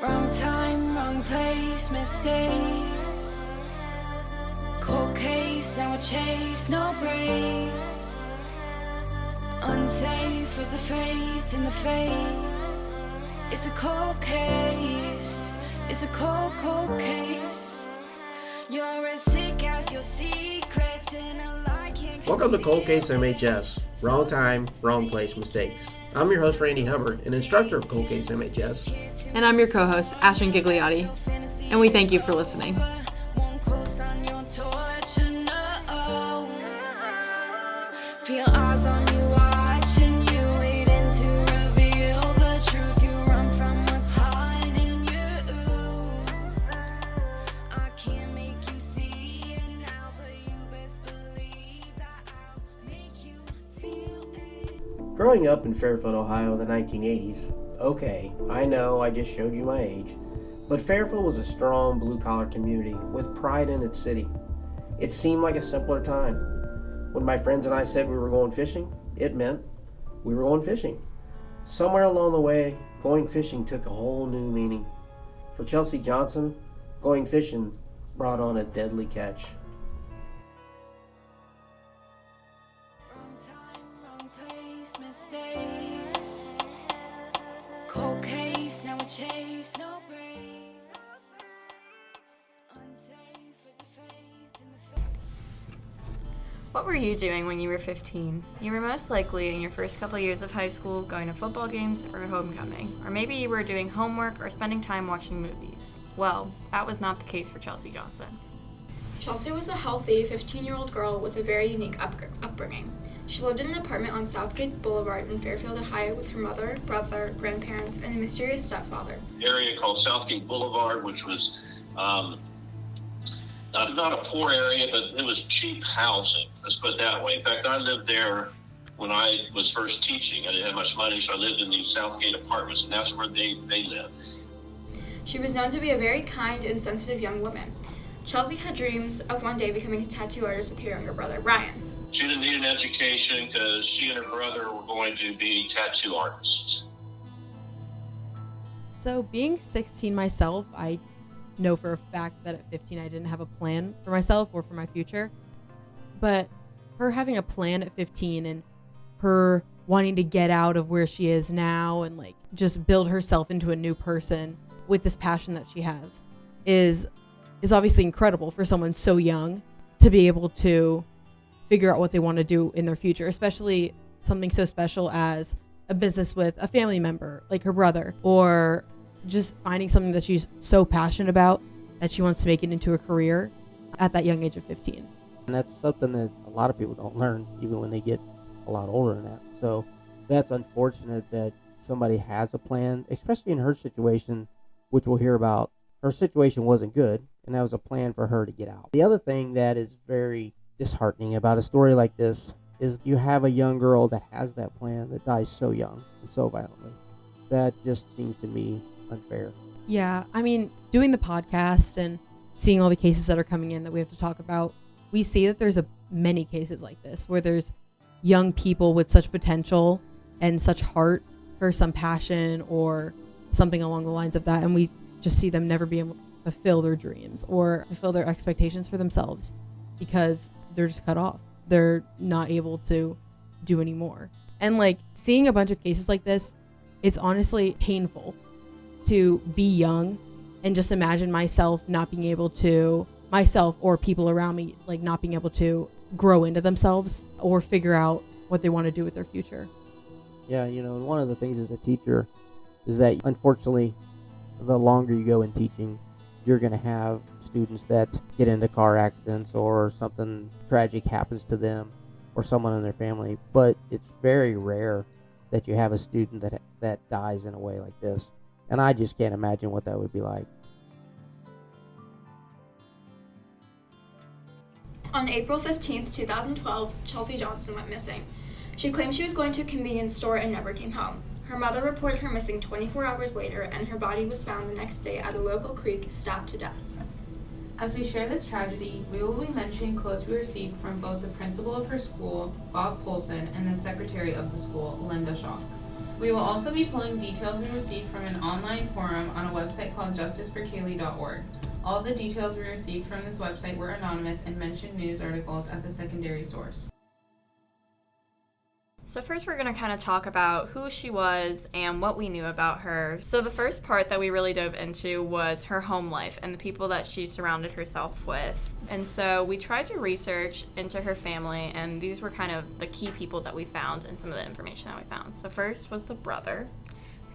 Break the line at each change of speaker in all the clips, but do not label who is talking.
Wrong time, wrong place, mistakes. Cold case, now I chase, no breaks. Unsafe is the faith in the fate. It's a cold case, it's a cold, cold case. You're as sick as your secrets in a lie can't.
Welcome to Cold Case MHS. Wrong time, wrong place, mistakes. I'm your host, Randy Hubbard, an instructor of Cold Case MHS.
And I'm your co-host, Ashton Gigliotti. And we thank you for listening.
Feel eyes on you, watching you, waiting to reveal the truth. You run from what's hiding you. I can't make you see it now, but you best believe that I'll make you feel it.
Growing up in Fairfield, Ohio in the 1980s, okay, I know I just showed you my age, but Fairfield was a strong blue-collar community with pride in its city. It seemed like a simpler time. When my friends and I said we were going fishing, it meant we were going fishing. Somewhere along the way, going fishing took a whole new meaning. For Chelsea Johnson, going fishing brought on a deadly catch.
Wrong time, wrong place, mistakes. Cold case, now I chase, no breaks. Unsafe is the faith in the faith.
What were you doing when you were 15? You were most likely in your first couple years of high school going to football games or homecoming, or maybe you were doing homework or spending time watching movies. Well, that was not the case for Chelsea Johnson.
Chelsea was a healthy 15-year-old girl with a very unique upbringing. She lived in an apartment on Southgate Boulevard in Fairfield, Ohio with her mother, brother, grandparents, and a mysterious stepfather.
Area called Southgate Boulevard, which was not a poor area, but it was cheap housing. Let's put it that way. In fact, I lived there when I was first teaching. I didn't have much money, so I lived in these Southgate apartments, and that's where they lived.
She was known to be a very kind and sensitive young woman. Chelsea had dreams of one day becoming a tattoo artist with her younger brother, Ryan.
She didn't need an education because she and her brother were going to be tattoo artists.
So being 16 myself, I know for a fact that at 15 I didn't have a plan for myself or for my future. But her having a plan at 15 and her wanting to get out of where she is now and like just build herself into a new person with this passion that she has is obviously incredible for someone so young to be able to figure out what they want to do in their future, especially something so special as a business with a family member like her brother, or just finding something that she's so passionate about that she wants to make it into a career at that young age of 15.
And that's something that a lot of people don't learn even when they get a lot older than that. So that's unfortunate that somebody has a plan, especially in her situation, which we'll hear about. Her situation wasn't good, and that was a plan for her to get out. The other thing that is very disheartening about a story like this is you have a young girl that has that plan that dies so young and so violently. That just seems to me unfair.
Yeah, I mean, doing the podcast and seeing all the cases that are coming in that we have to talk about, we see that there's many cases like this where there's young people with such potential and such heart for some passion or something along the lines of that, and we just see them never be able to fulfill their dreams or fulfill their expectations for themselves because they're just cut off. They're not able to do any more. And like seeing a bunch of cases like this, it's honestly painful to be young and just imagine myself or people around me, like not being able to grow into themselves or figure out what they want to do with their future.
Yeah, one of the things as a teacher is that unfortunately, the longer you go in teaching, you're going to have students that get into car accidents or something tragic happens to them or someone in their family. But it's very rare that you have a student that dies in a way like this. And I just can't imagine what that would be like.
On April 15th, 2012, Chelsea Johnson went missing. She claimed she was going to a convenience store and never came home. Her mother reported her missing 24 hours later, and her body was found the next day at a local creek, stabbed to death.
As we share this tragedy, we will be mentioning quotes we received from both the principal of her school, Bob Polson, and the secretary of the school, Linda Shaw. We will also be pulling details we received from an online forum on a website called justiceforkaylee.org. All of the details we received from this website were anonymous and mentioned news articles as a secondary source.
So first we're going to kind of talk about who she was and what we knew about her. So the first part that we really dove into was her home life and the people that she surrounded herself with. And so we tried to research into her family, and these were kind of the key people that we found and some of the information that we found. So first was the brother.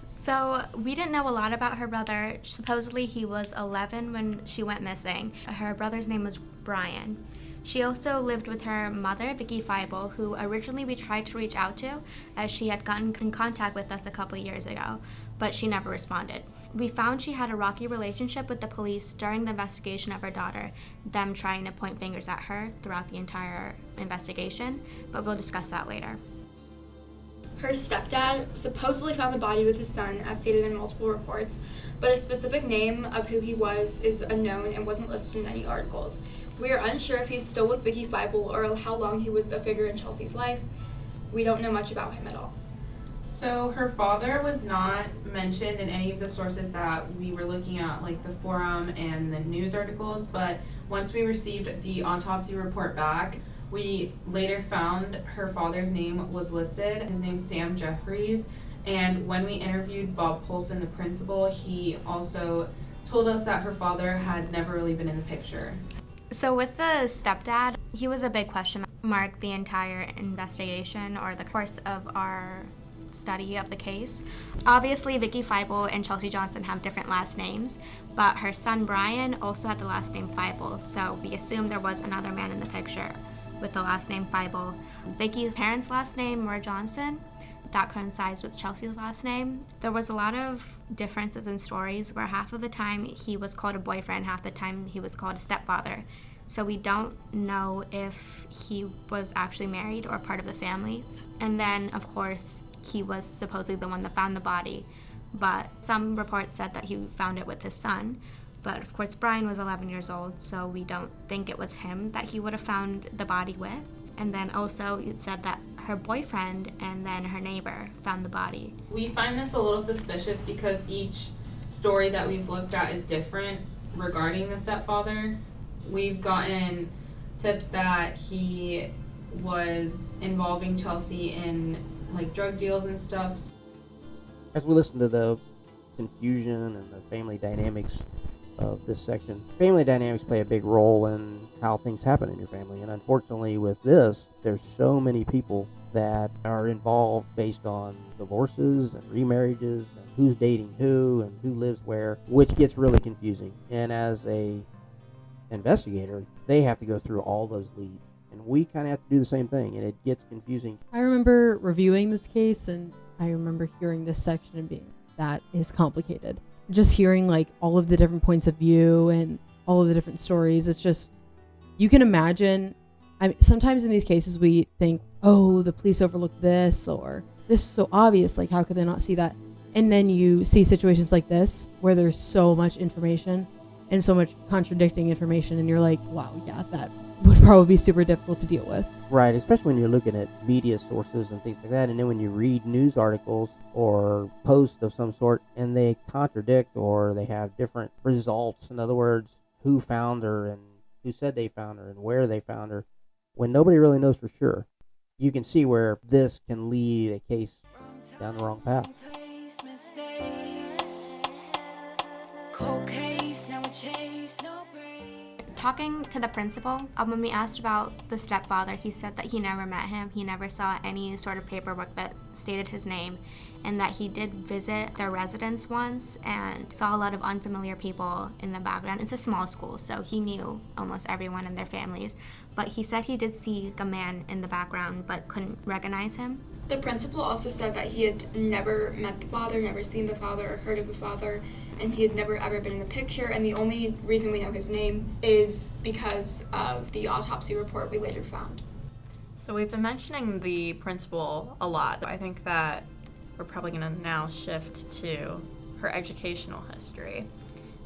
So we didn't know a lot about her brother. Supposedly he was 11 when she went missing. Her brother's name was Brian. She also lived with her mother, Vicky Feibel, who originally we tried to reach out to, as she had gotten in contact with us a couple years ago, but she never responded. We found she had a rocky relationship with the police during the investigation of her daughter, them trying to point fingers at her throughout the entire investigation, but we'll discuss that later.
Her stepdad supposedly found the body with his son, as stated in multiple reports, but a specific name of who he was is unknown and wasn't listed in any articles. We are unsure if he's still with Vicky Feibel or how long he was a figure in Chelsea's life. We don't know much about him at all.
So her father was not mentioned in any of the sources that we were looking at, like the forum and the news articles, but once we received the autopsy report back, we later found her father's name was listed. His name's Sam Jeffries, and when we interviewed Bob Polson, the principal, he also told us that her father had never really been in the picture.
So with the stepdad, he was a big question mark the entire investigation or the course of our study of the case. Obviously, Vicky Feibel and Chelsea Johnson have different last names, but her son Brian also had the last name Feibel, so we assume there was another man in the picture with the last name Feibel. Vicky's parents' last name were Johnson. That coincides with Chelsea's last name. There was a lot of differences in stories where half of the time he was called a boyfriend, half the time he was called a stepfather. So we don't know if he was actually married or part of the family. And then, of course, he was supposedly the one that found the body. But some reports said that he found it with his son. But of course, Brian was 11 years old, so we don't think it was him that he would have found the body with. And then also it said that her boyfriend and then her neighbor found the body.
We find this a little suspicious because each story that we've looked at is different regarding the stepfather. We've gotten tips that he was involving Chelsea in like drug deals and stuff.
As we listen to the confusion and the family dynamics of this section, family dynamics play a big role in how things happen in your family. And unfortunately with this, there's so many people that are involved based on divorces and remarriages and who's dating who and who lives where, which gets really confusing. And as a investigator, they have to go through all those leads. And we kind of have to do the same thing, and it gets confusing.
I remember reviewing this case, and I remember hearing this section and being, that is complicated. Just hearing like all of the different points of view and all of the different stories, it's just, you can imagine. I mean, sometimes in these cases we think, oh, the police overlooked this, or this is so obvious, like how could they not see that? And then you see situations like this where there's so much information and so much contradicting information, and you're like, wow, yeah, that would probably be super difficult to deal with.
Right, especially when you're looking at media sources and things like that, and then when you read news articles or posts of some sort and they contradict or they have different results. In other words, who found her and who said they found her and where they found her, when nobody really knows for sure. You can see where this can lead a case down the wrong path.
Talking to the principal, when we asked about the stepfather, he said that he never met him. He never saw any sort of paperwork that stated his name, and that he did visit their residence once and saw a lot of unfamiliar people in the background. It's a small school, so he knew almost everyone and their families. But he said he did see a man in the background but couldn't recognize him.
The principal also said that he had never met the father, never seen the father, or heard of the father, and he had never ever been in the picture, and the only reason we know his name is because of the autopsy report we later found.
So we've been mentioning the principal a lot. I think that we're probably going to now shift to her educational history.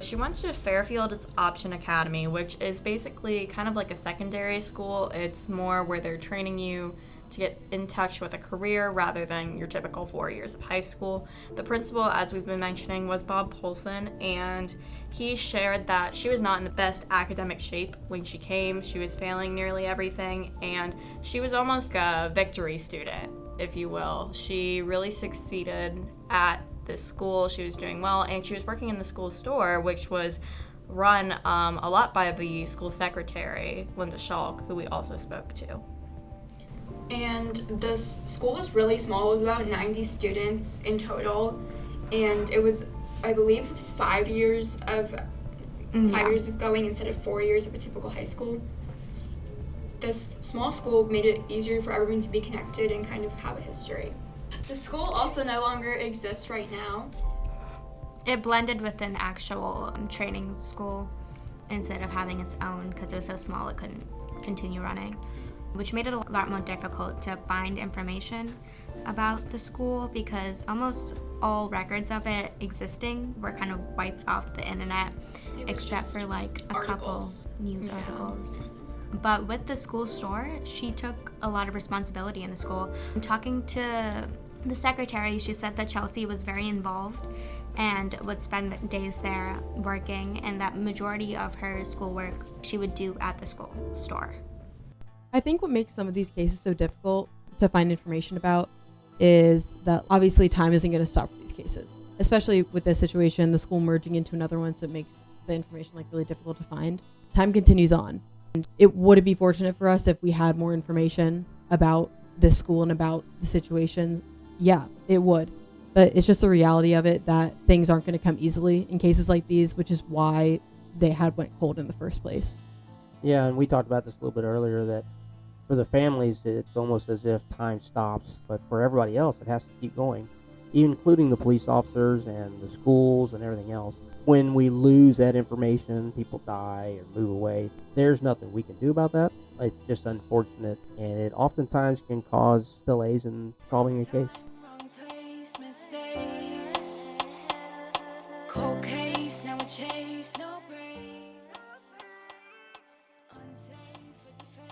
She went to Fairfield Option Academy, which is basically kind of like a secondary school. It's more where they're training you to get in touch with a career rather than your typical 4 years of high school. The principal, as we've been mentioning, was Bob Polson, and he shared that she was not in the best academic shape when she came. She was failing nearly everything, and she was almost a victory student, if you will. She really succeeded at this school. She was doing well, and she was working in the school store, which was run a lot by the school secretary, Linda Schalk, who we also spoke to.
And this school was really small. It was about 90 students in total, and it was, I believe, 5 years of going instead of 4 years of a typical high school. This small school made it easier for everyone to be connected and kind of have a history. The school also no longer exists right now.
It blended with an actual training school instead of having its own, because it was so small it couldn't continue running, which made it a lot more difficult to find information about the school because almost all records of it existing were kind of wiped off the internet, except for like a couple news articles. But with the school store, she took a lot of responsibility in the school. Talking to the secretary, she said that Chelsea was very involved and would spend days there working, and that majority of her schoolwork she would do at the school store.
I think what makes some of these cases so difficult to find information about is that obviously time isn't going to stop for these cases, especially with this situation, the school merging into another one, so it makes the information like really difficult to find. Time continues on. And would it be fortunate for us if we had more information about this school and about the situations? Yeah, it would. But it's just the reality of it that things aren't going to come easily in cases like these, which is why they had went cold in the first place.
Yeah, and we talked about this a little bit earlier, that for the families, it's almost as if time stops. But for everybody else, it has to keep going, including the police officers and the schools and everything else. When we lose that information, people die or move away, there's nothing we can do about that. It's just unfortunate, and it oftentimes can cause delays in solving a case.
Cold case, now a chase, no breaks. Unsafe is the faith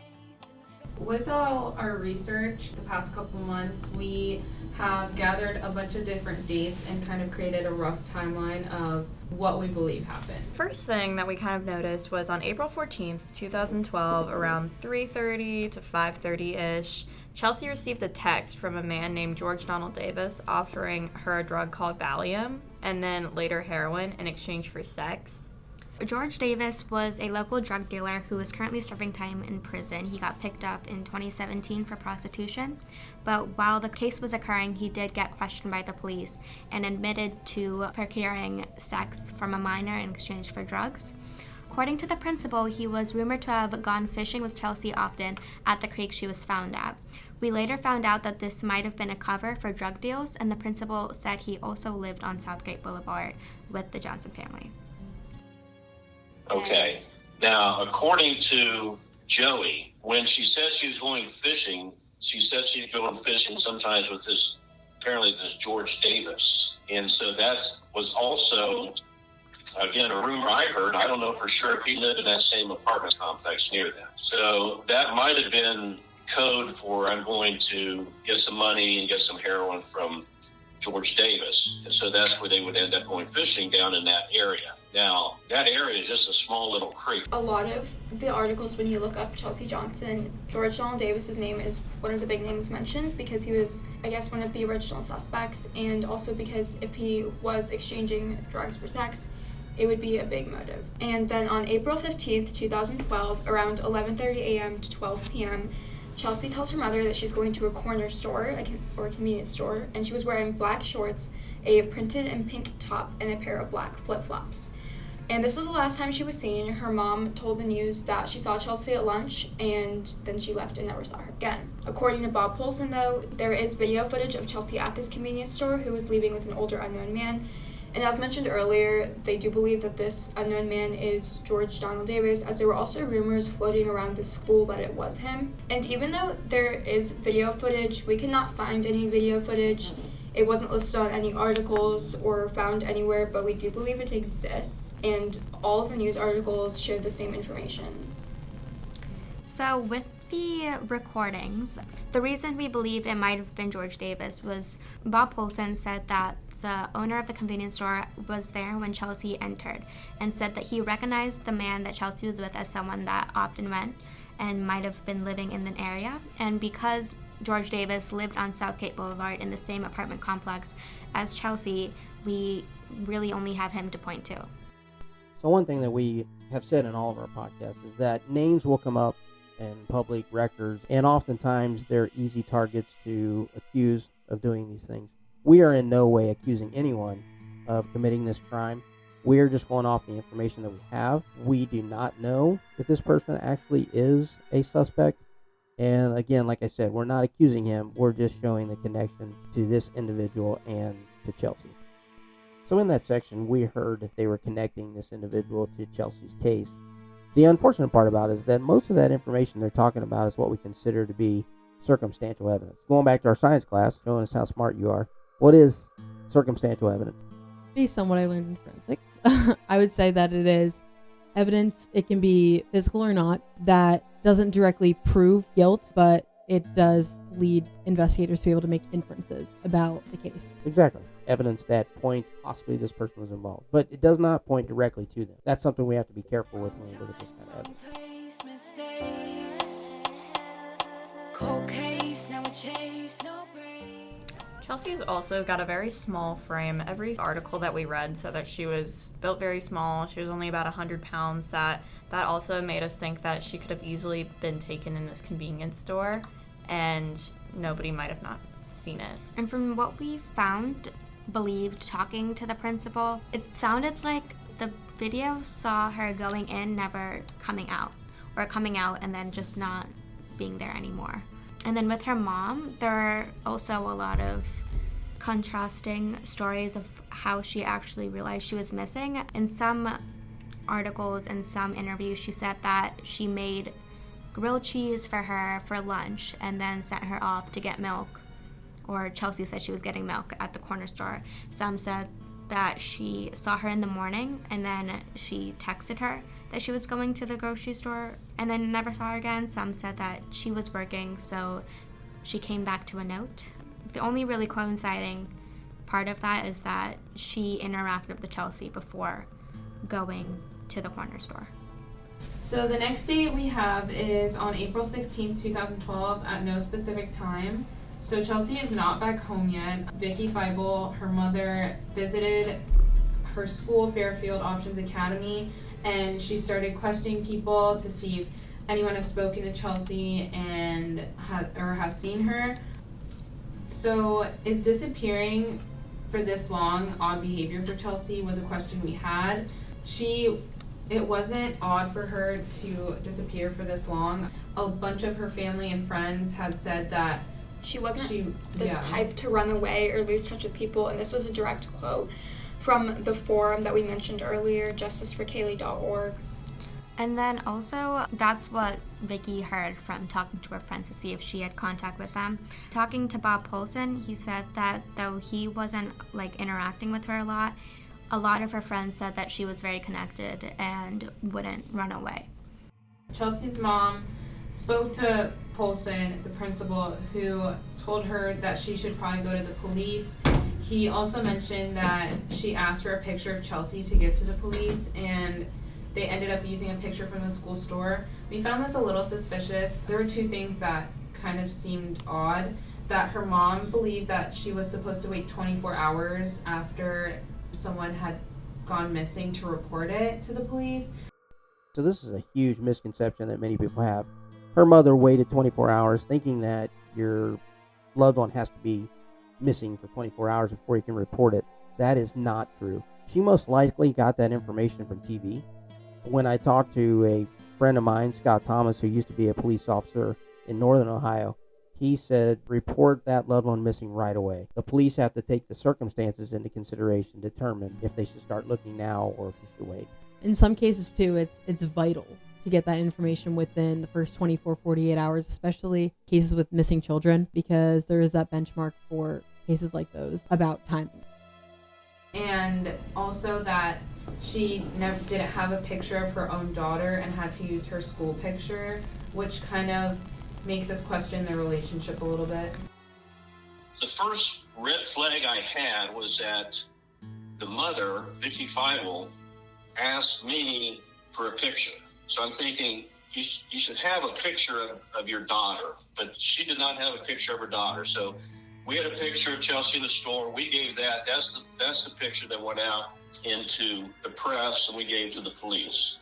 in the
With all our research the past couple months, we have gathered a bunch of different dates and kind of created a rough timeline of what we believe happened.
First thing that we kind of noticed was on April 14th, 2012, around 3:30 to 5:30-ish, Chelsea received a text from a man named George Donald Davis offering her a drug called Valium and then later heroin in exchange for sex.
George Davis was a local drug dealer who is currently serving time in prison. He got picked up in 2017 for prostitution, but while the case was occurring, he did get questioned by the police and admitted to procuring sex from a minor in exchange for drugs. According to the principal, he was rumored to have gone fishing with Chelsea often at the creek she was found at. We later found out that this might have been a cover for drug deals, and the principal said he also lived on Southgate Boulevard with the Johnson family.
Okay. Now, according to Joey, when she said she was going fishing, she said she'd go fishing sometimes with this George Davis. And so that was also, again, a rumor I heard. I don't know for sure if he lived in that same apartment complex near them. So that might have been code for I'm going to get some money and get some heroin from George Davis. And so that's where they would end up going fishing, down in that area. Now, that area is just a small little creek.
A lot of the articles, when you look up Chelsea Johnson, George Donald Davis's name is one of the big names mentioned because he was, I guess, one of the original suspects, and also because if he was exchanging drugs for sex, it would be a big motive. And then on April 15th, 2012, around 11:30 a.m. to 12 p.m., Chelsea tells her mother that she's going to a corner store, or a convenience store, and she was wearing black shorts, a printed and pink top, and a pair of black flip-flops. And this is the last time she was seen. Her mom told the news that she saw Chelsea at lunch, and then she left and never saw her again. According to Bob Polson, though, there is video footage of Chelsea at this convenience store who was leaving with an older unknown man. And as mentioned earlier, they do believe that this unknown man is George Donald Davis, as there were also rumors floating around the school that it was him. And even though there is video footage, we could not find any video footage. It wasn't listed on any articles or found anywhere, but we do believe it exists. And all of the news articles shared the same information.
So with the recordings, the reason we believe it might have been George Davis was Bob Polson said that the owner of the convenience store was there when Chelsea entered and said that he recognized the man that Chelsea was with as someone that often went and might have been living in the area. And because George Davis lived on Southgate Boulevard in the same apartment complex as Chelsea, we really only have him to point to.
So one thing that we have said in all of our podcasts is that names will come up in public records, and oftentimes they're easy targets to accuse of doing these things. We are in no way accusing anyone of committing this crime. We are just going off the information that we have. We do not know if this person actually is a suspect. And again, like I said, we're not accusing him. We're just showing the connection to this individual and to Chelsea. So in that section, we heard they were connecting this individual to Chelsea's case. The unfortunate part about it is that most of that information they're talking about is what we consider to be circumstantial evidence. Going back to our science class, showing us how smart you are, what is circumstantial evidence?
Based on what I learned in forensics, I would say that it is evidence, it can be physical or not, that doesn't directly prove guilt, but it does lead investigators to be able to make inferences about the case.
Exactly. Evidence that points possibly this person was involved, but it does not point directly to them. That's something we have to be careful with when we look at this kind of evidence.
Place mistakes. Cold case, now a chase, no break.
Chelsea's also got a very small frame. Every article that we read said that she was built very small. She was only about 100 pounds. That also made us think that she could have easily been taken in this convenience store, and nobody might have not seen it.
And from what we found, believed talking to the principal, it sounded like the video saw her going in, never coming out, or coming out and then just not being there anymore. And then with her mom, there are also a lot of contrasting stories of how she actually realized she was missing. In some articles and some interviews, she said that she made grilled cheese for her for lunch and then sent her off to get milk. Or Chelsea said she was getting milk at the corner store. Some said that she saw her in the morning and then she texted her that she was going to the grocery store and then never saw her again. Some said that she was working, so she came back to a note. The only really coinciding part of that is that she interacted with Chelsea before going to the corner store.
So the next date we have is on April 16th, 2012 at no specific time. So Chelsea is not back home yet. Vicky Feibel, her mother, visited her school, Fairfield Options Academy, and she started questioning people to see if anyone has spoken to Chelsea and has seen her. So is disappearing for this long odd behavior for Chelsea was a question we had. It wasn't odd for her to disappear for this long. A bunch of her family and friends had said that
she wasn't the type to run away or lose touch with people, and this was a direct quote from the forum that we mentioned earlier, justiceforkaylee.org.
And then also, that's what Vicky heard from talking to her friends to see if she had contact with them. Talking to Bob Polson, he said that though he wasn't interacting with her a lot of her friends said that she was very connected and wouldn't run away.
Chelsea's mom spoke to Polson, the principal, who told her that she should probably go to the police. He also mentioned that she asked for a picture of Chelsea to give to the police, and they ended up using a picture from the school store. We found this a little suspicious. There were two things that kind of seemed odd. That her mom believed that she was supposed to wait 24 hours after someone had gone missing to report it to the police.
So this is a huge misconception that many people have. Her mother waited 24 hours thinking that your loved one has to be missing for 24 hours before you can report it. That is not true. She most likely got that information from TV. When I talked to a friend of mine, Scott Thomas, who used to be a police officer in Northern Ohio, he said, report that loved one missing right away. The police have to take the circumstances into consideration, determine if they should start looking now or if you should wait.
In some cases, too, it's vital to get that information within the first 24, 48 hours, especially cases with missing children, because there is that benchmark for cases like those about timing.
And also that she didn't have a picture of her own daughter and had to use her school picture, which kind of makes us question their relationship a little bit.
The first red flag I had was that the mother, Vicky Feibel, asked me for a picture. So I'm thinking, you should have a picture of your daughter, but she did not have a picture of her daughter. So we had a picture of Chelsea in the store. We gave that. That's the picture that went out into the press, and we gave to the police.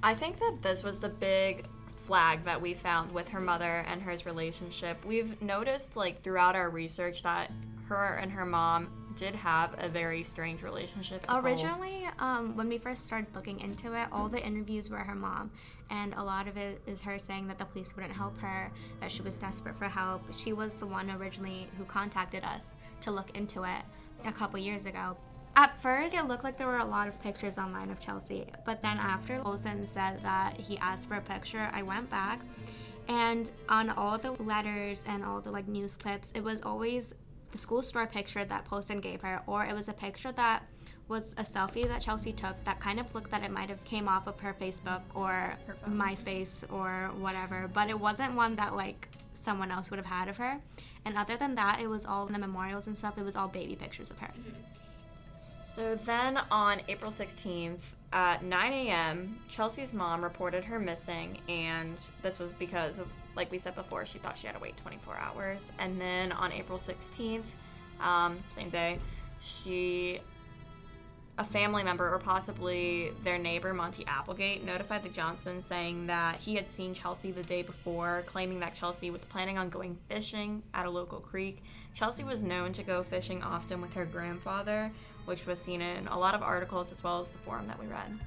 I think that this was the big flag that we found with her mother and her relationship. We've noticed, like, throughout our research that her and her mom did have a very strange relationship.
Originally, when we first started looking into it, all the interviews were her mom, and a lot of it is her saying that the police wouldn't help her, that she was desperate for help. She was the one originally who contacted us to look into it a couple years ago. At first, it looked like there were a lot of pictures online of Chelsea, but then after Olsen said that he asked for a picture, I went back, and on all the letters and all the news clips, it was always the school store picture that Poston gave her, or it was a picture that was a selfie that Chelsea took that kind of looked that it might have came off of her Facebook or her MySpace or whatever, but it wasn't one that someone else would have had of her. And other than that, it was all in the memorials and stuff, it was all baby pictures of her.
So then on April 16th at 9 a.m., Chelsea's mom reported her missing, and this was because of, like we said before, she thought she had to wait 24 hours. And then on April 16th, same day, a family member, or possibly their neighbor, Monty Applegate, notified the Johnsons saying that he had seen Chelsea the day before, claiming that Chelsea was planning on going fishing at a local creek. Chelsea was known to go fishing often with her grandfather, which was seen in a lot of articles as well as the forum that we read.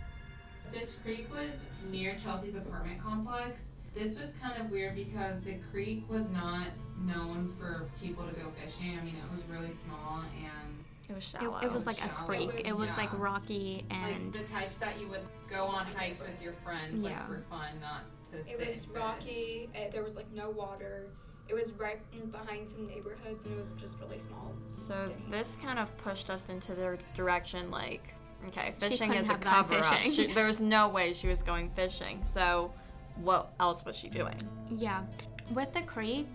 This creek was near Chelsea's apartment complex. This was kind of weird because the creek was not known for people to go fishing. I mean, it was really small and
it was shallow.
It was like a creek. It was rocky and
the types that you would go on hikes with your friends, for fun, not to sit.
It was rocky. There was no water. It was right behind some neighborhoods, and it was just really small.
So this kind of pushed us into the direction okay, fishing is a cover-up. There's no way she was going fishing. So what else was she doing?
Yeah. With the creek,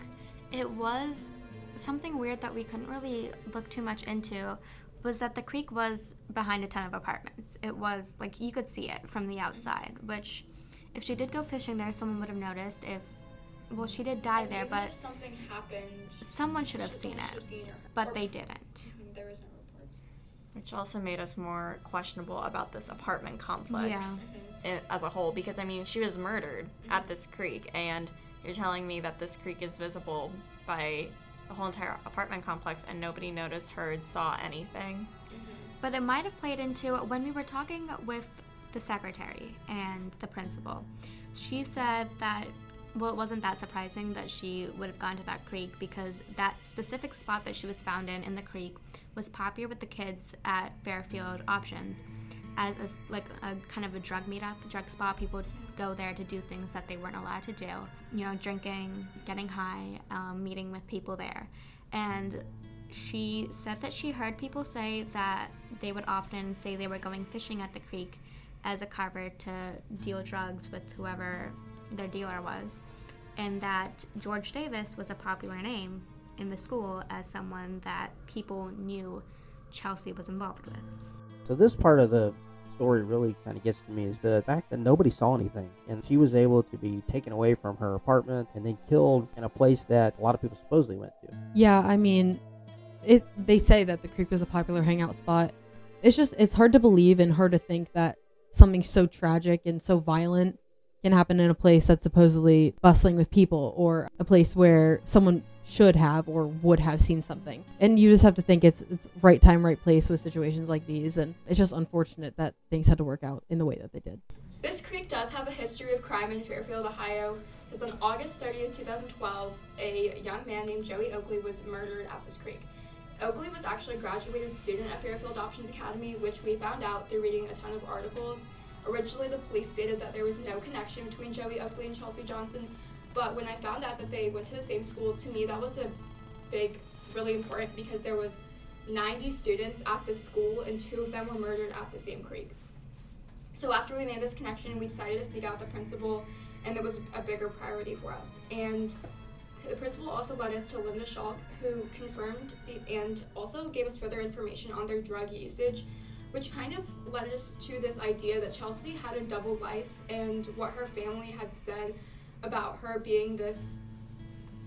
it was something weird that we couldn't really look too much into, was that the creek was behind a ton of apartments. It was, you could see it from the outside, which if she did go fishing there, someone would have noticed. She did die there, but
if something happened,
someone should have seen it, but they didn't.
There was no reports.
Which also made us more questionable about this apartment complex as a whole, because, she was murdered at this creek, and you're telling me that this creek is visible by the whole entire apartment complex and nobody noticed, heard, saw anything.
But it might have played into when we were talking with the secretary and the principal. She said that it wasn't that surprising that she would have gone to that creek, because that specific spot that she was found in the creek was popular with the kids at Fairfield Options as a kind of a drug spot. People would go there to do things that they weren't allowed to do, drinking, getting high, meeting with people there. And she said that she heard people say that they would often say they were going fishing at the creek as a cover to deal drugs with whoever their dealer was, and that George Davis was a popular name in the school as someone that people knew Chelsea was involved with.
So this part of the story really kind of gets to me, is the fact that nobody saw anything, and she was able to be taken away from her apartment and then killed in a place that a lot of people supposedly went to.
Yeah, they say that the creek was a popular hangout spot. It's hard to believe and hard to think that something so tragic and so violent can happen in a place that's supposedly bustling with people, or a place where someone should have or would have seen something. And you just have to think it's right time, right place with situations like these, and it's just unfortunate that things had to work out in the way that they did.
This creek does have a history of crime in Fairfield, Ohio, because on August 30th, 2012, a young man named Joey Oakley was murdered at this creek. Oakley was actually a graduated student at Fairfield Options Academy, which we found out through reading a ton of articles. Originally, the police stated that there was no connection between Joey Oakley and Chelsea Johnson, but when I found out that they went to the same school, to me that was really important, because there was 90 students at this school and 2 of them were murdered at the same creek. So after we made this connection, we decided to seek out the principal and it was a bigger priority for us. And the principal also led us to Linda Schalk, who confirmed and also gave us further information on their drug usage, which kind of led us to this idea that Chelsea had a double life, and what her family had said about her being this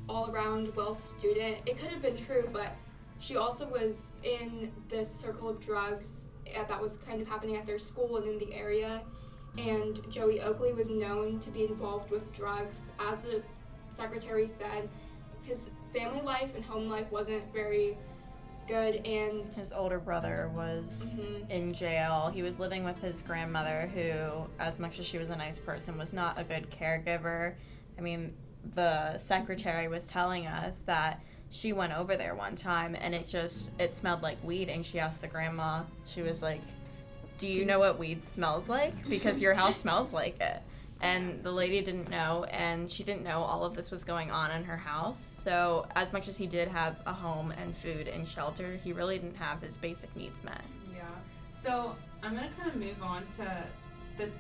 all-around well student. It could have been true, but she also was in this circle of drugs that was kind of happening at their school and in the area, and Joey Oakley was known to be involved with drugs. As the secretary said, his family life and home life wasn't very good, and
his older brother was in jail. He was living with his grandmother, who, as much as she was a nice person, was not a good caregiver. I mean, the secretary was telling us that she went over there one time and it smelled like weed, and she asked the grandma, she was like, do you know what weed smells like? Because your house smells like it. And the lady didn't know, and she didn't know all of this was going on in her house. So as much as he did have a home and food and shelter, he really didn't have his basic needs met.
Yeah. So I'm going to kind of move on to the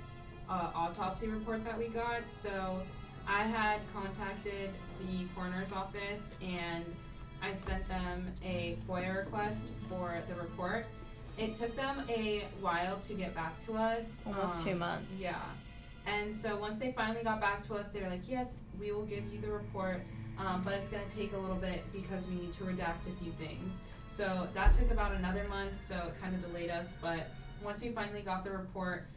autopsy report that we got. So I had contacted the coroner's office, and I sent them a FOIA request for the report. It took them a while to get back to us.
Almost 2 months.
Yeah. And so once they finally got back to us, they were like, yes, we will give you the report, but it's going to take a little bit because we need to redact a few things. So that took about another month, so it kind of delayed us. But once we finally got the report,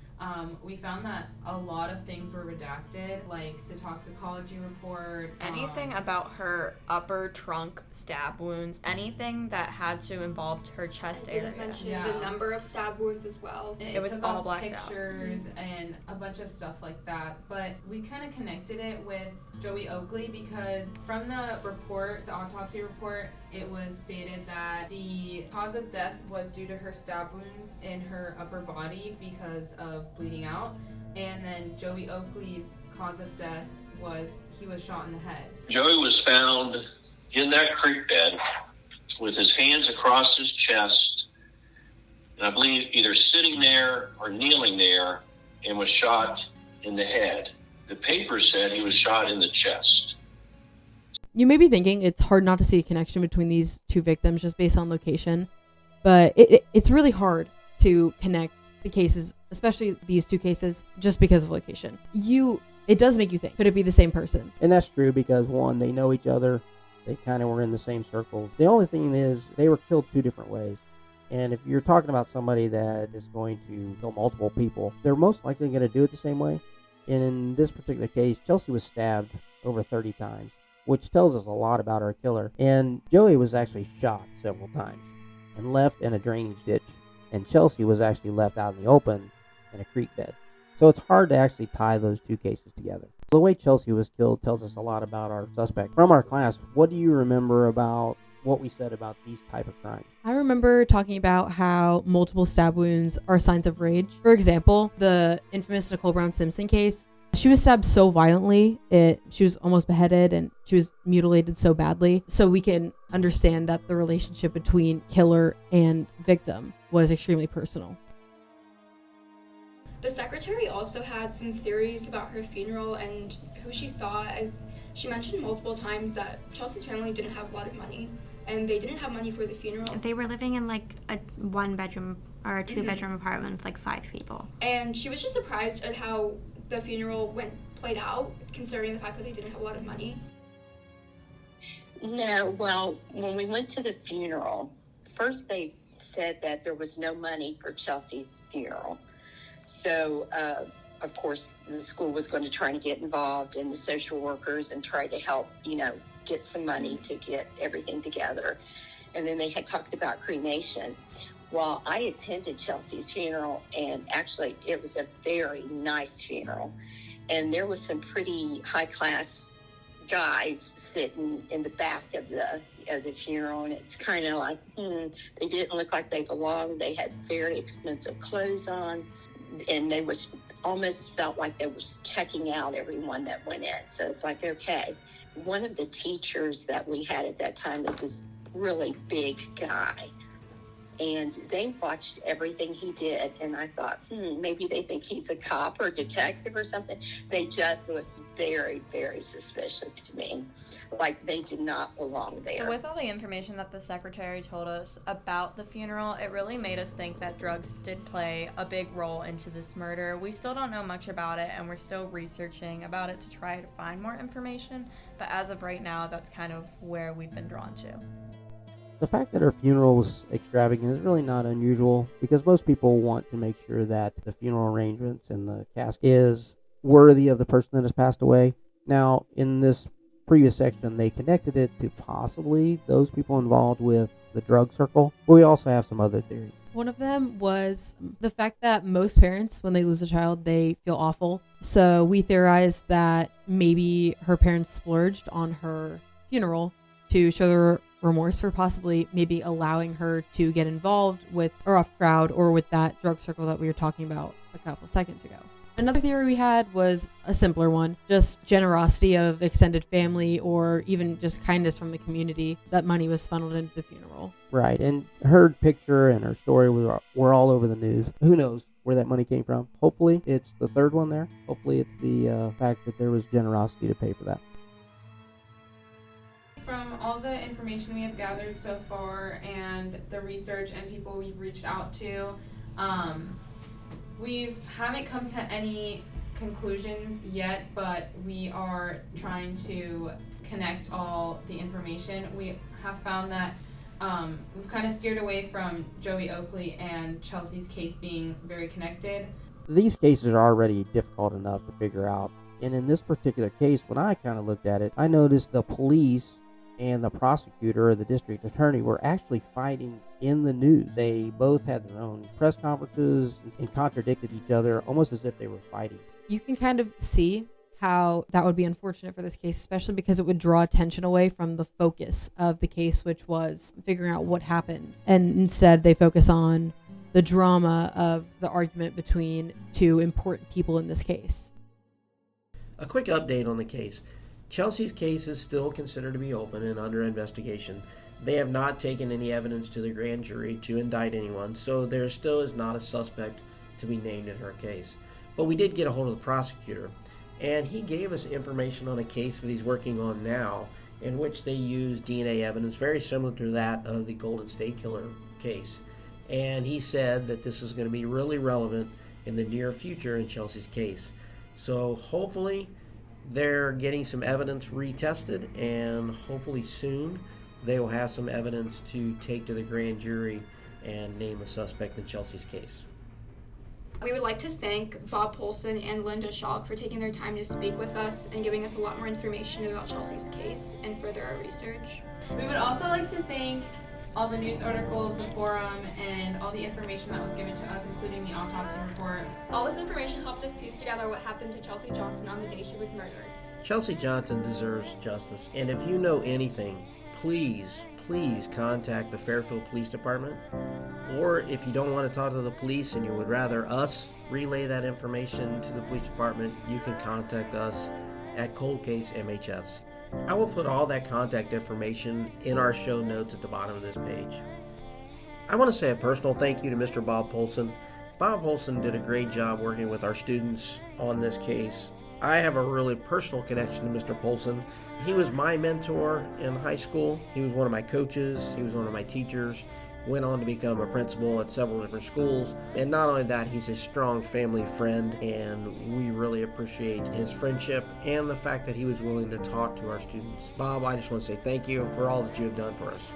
we found that a lot of things were redacted, like the toxicology report.
Anything about her upper trunk stab wounds, anything that had to involve her chest area.
Didn't mention the number of stab wounds as well.
It was all blacked out.
Pictures and a bunch of stuff like that. But we kind of connected it with Joey Oakley because from the report, the autopsy report, it was stated that the cause of death was due to her stab wounds in her upper body because of bleeding out. And then Joey Oakley's cause of death was he was shot in the head.
Joey was found in that creek bed with his hands across his chest, and I believe either sitting there or kneeling there, and was shot in the head. The paper said he was shot in the chest.
You may be thinking it's hard not to see a connection between these two victims just based on location, but it's really hard to connect the cases, especially these two cases, just because of location. It does make you think, could it be the same person?
And that's true because, one, they know each other. They kind of were in the same circles. The only thing is they were killed two different ways. And if you're talking about somebody that is going to kill multiple people, they're most likely going to do it the same way. And in this particular case, Chelsea was stabbed over 30 times, which tells us a lot about our killer. And Joey was actually shot several times and left in a drainage ditch. And Chelsea was actually left out in the open in a creek bed. So it's hard to actually tie those two cases together. The way Chelsea was killed tells us a lot about our suspect. From our class, what do you remember about what we said about these type of crimes?
I remember talking about how multiple stab wounds are signs of rage. For example, the infamous Nicole Brown Simpson case, she was stabbed so violently, she was almost beheaded and she was mutilated so badly. So we can understand that the relationship between killer and victim was extremely personal.
The secretary also had some theories about her funeral and who she saw, as she mentioned multiple times that Chelsea's family didn't have a lot of money and they didn't have money for the funeral.
They were living in like a 1-bedroom or a 2-bedroom apartment with like 5 people.
And she was just surprised at how the funeral played out, considering the fact that they didn't have a lot of money.
No, well, when we went to the funeral, first they said that there was no money for Chelsea's funeral. So, of course, the school was going to try to get involved, and the social workers, and try to help, get some money to get everything together. And then they had talked about cremation. Well, I attended Chelsea's funeral, and actually it was a very nice funeral. And there was some pretty high-class guys sitting in the back of the funeral, and it's kind of like, they didn't look like they belonged. They had very expensive clothes on, and they almost felt like they were checking out everyone that went in. So it's like, okay. One of the teachers that we had at that time was this really big guy, and they watched everything he did, and I thought, maybe they think he's a cop or detective or something. They just looked very, very suspicious to me. Like they did not belong there.
So with all the information that the secretary told us about the funeral, it really made us think that drugs did play a big role into this murder. We still don't know much about it, and we're still researching about it to try to find more information, but as of right now, that's kind of where we've been drawn to.
The fact that her funeral was extravagant is really not unusual because most people want to make sure that the funeral arrangements and the casket is worthy of the person that has passed away. Now, in this previous section, they connected it to possibly those people involved with the drug circle, but we also have some other theories.
One of them was the fact that most parents, when they lose a child, they feel awful. So we theorized that maybe her parents splurged on her funeral to show their remorse for possibly maybe allowing her to get involved with a rough crowd or with that drug circle that we were talking about a couple seconds ago. Another theory we had was a simpler one, just generosity of extended family or even just kindness from the community, that money was funneled into the funeral.
Right, and her picture and her story were all over the news. Who knows where that money came from? Hopefully it's the third one there. Hopefully it's the fact that there was generosity to pay for that.
From all the information we have gathered so far and the research and people we've reached out to, we haven't come to any conclusions yet, but we are trying to connect all the information. We have found that we've kind of steered away from Joey Oakley and Chelsea's case being very connected.
These cases are already difficult enough to figure out. And in this particular case, when I kind of looked at it, I noticed the police and the prosecutor or the district attorney were actually fighting in the news. They both had their own press conferences and contradicted each other almost as if they were fighting.
You can kind of see how that would be unfortunate for this case, especially because it would draw attention away from the focus of the case, which was figuring out what happened. And instead they focus on the drama of the argument between two important people in this case.
A quick update on the case. Chelsea's case is still considered to be open and under investigation. They have not taken any evidence to the grand jury to indict anyone, so there still is not a suspect to be named in her case. But we did get a hold of the prosecutor, and he gave us information on a case that he's working on now, in which they use DNA evidence very similar to that of the Golden State Killer case. And he said that this is going to be really relevant in the near future in Chelsea's case. So hopefully they're getting some evidence retested, and hopefully soon they will have some evidence to take to the grand jury and name a suspect in Chelsea's case.
We would like to thank Bob Polson and Linda Shaw for taking their time to speak with us and giving us a lot more information about Chelsea's case and further our research.
We would also like to thank all the news articles, the forum, and all the information that was given to us, including the autopsy report.
All this information helped us piece together what happened to Chelsea Johnson on the day she was murdered.
Chelsea Johnson deserves justice, and if you know anything, please contact the Fairfield Police Department. Or if you don't want to talk to the police and you would rather us relay that information to the police department, you can contact us at Cold Case MHS. I will put all that contact information in our show notes at the bottom of this page. I want to say a personal thank you to Mr. Bob Polson. Bob Polson did a great job working with our students on this case. I have a really personal connection to Mr. Polson. He was my mentor in high school. He was one of my coaches. He was one of my teachers. Went on to become a principal at several different schools. And not only that, he's a strong family friend, and we really appreciate his friendship and the fact that he was willing to talk to our students. Bob, I just want to say thank you for all that you have done for us.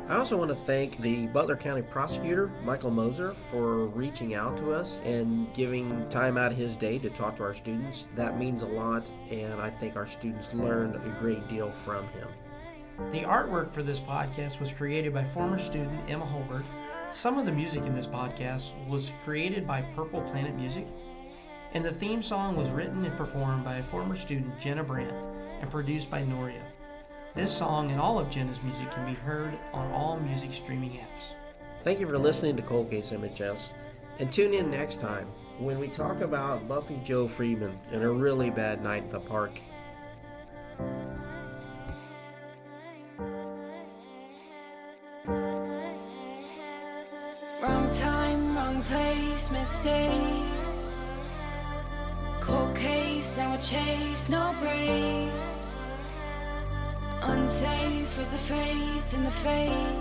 I also want to thank the Butler County Prosecutor, Michael Moser, for reaching out to us and giving time out of his day to talk to our students. That means a lot, and I think our students learned a great deal from him. The artwork for this podcast was created by former student Emma Holbert. Some of the music in this podcast was created by Purple Planet Music, and the theme song was written and performed by a former student, Jenna Brandt, and produced by Noria. This song and all of Jenna's music can be heard on all music streaming apps. Thank you for listening to Cold Case MHS, and tune in next time when we talk about Buffy Jo Friedman and a really bad night at the park.
Wrong time, wrong place, mistakes. Cold case. case, now I chase no breaks. Unsafe is the faith in the fate.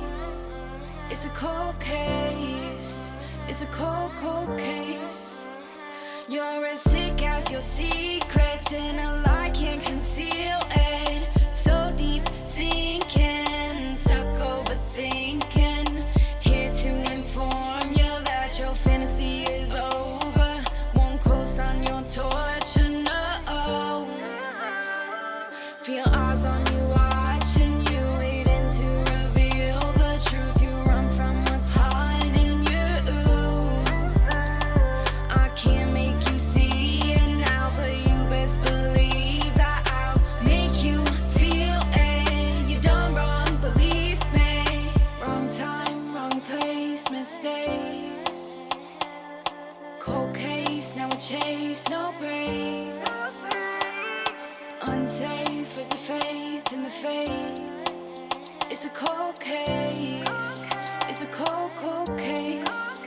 It's a cold case, it's a cold, cold case. You're as sick as your secrets, and a lie can't conceal it. So deep, sinking, stuck overthinking. Here to inform you that your fantasy is over. Won't co-sign your torture, no. Feel eyes on you, watching you, waiting to reveal the truth. You run from what's hiding you. I can't make you see it now, but you best believe that I'll make you feel it. You done wrong, believe me. Wrong time, wrong place, mistakes. Cold case, now I chase no breaks. Unsafe is the faith in the fate. It's a cold case, it's a cold, cold case.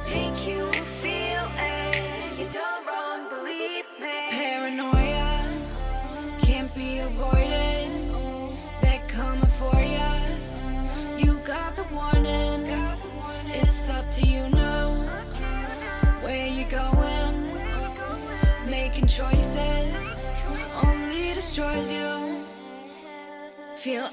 Make you feel it. You done wrong, believe me. Paranoia can't be avoided. They're coming for ya. You got the warning. It's up to you now. Where you going? Making choices only destroys you. Feel